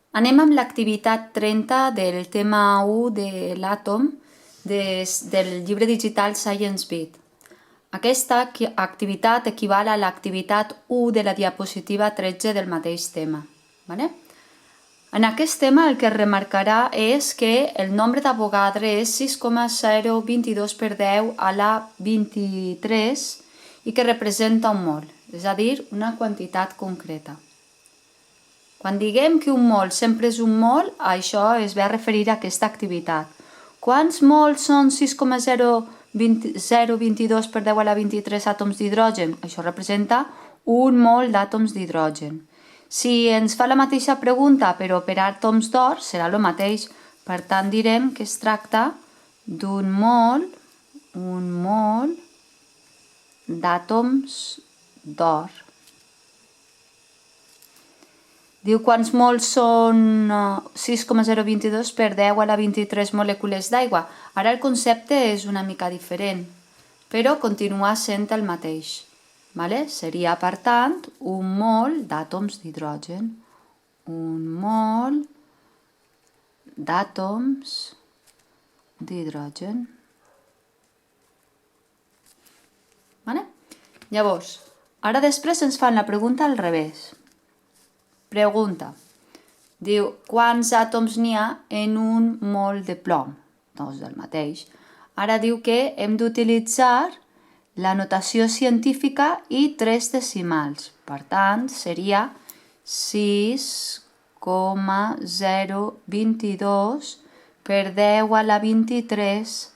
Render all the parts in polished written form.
Anem amb l'activitat 30 del tema 1 de l'àtom del llibre digital Science Beat. Aquesta activitat equival a l'activitat 1 de la diapositiva 13 del mateix tema. En aquest tema el que es remarcarà és que el nombre d'Avogadro és 6,022 per 10 a la 23 i que representa un mol, és a dir, una quantitat concreta. Quan diguem que un mol sempre és un mol, això es ve a referir a aquesta activitat. Quants mols són 6,022 per 10 a la 23 àtoms d'hidrogen? Això representa un mol d'àtoms d'hidrogen. Si ens fa la mateixa pregunta però per àtoms d'or, serà el mateix. Per tant, direm que es tracta d'un mol, d'àtoms d'or. Diu quants mols són 6,022 per 10 a la 23 molècules d'aigua. Ara el concepte és una mica diferent, però continua sent el mateix. Seria, per tant, un mol d'àtoms d'hidrogen. Un mol d'àtoms d'hidrogen. Llavors, ara després ens fan la pregunta al revés. Pregunta. Diu, quants àtoms n'hi ha en un mol de plom? Doncs del mateix. Ara diu que hem d'utilitzar la notació científica i 3 decimals. Per tant, seria 6,022 per 10 a la 23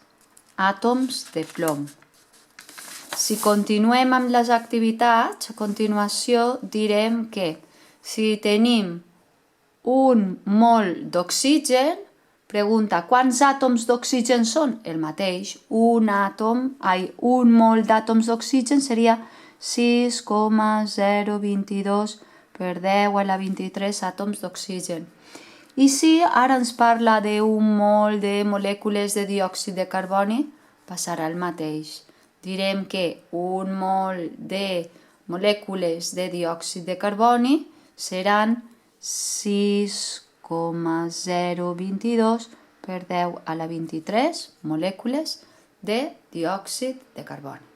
àtoms de plom. Si continuem amb les activitats, a continuació direm que si tenim un mol d'oxigen, pregunta quants àtoms d'oxigen són? El mateix, un mol d'àtoms d'oxigen seria 6,022 per 10 a la 23 àtoms d'oxigen. I si ara ens parla d'un mol de molècules de diòxid de carboni, passarà el mateix. Direm que un mol de molècules de diòxid de carboni seran 6,022 per 10 a la 23 molècules de diòxid de carboni.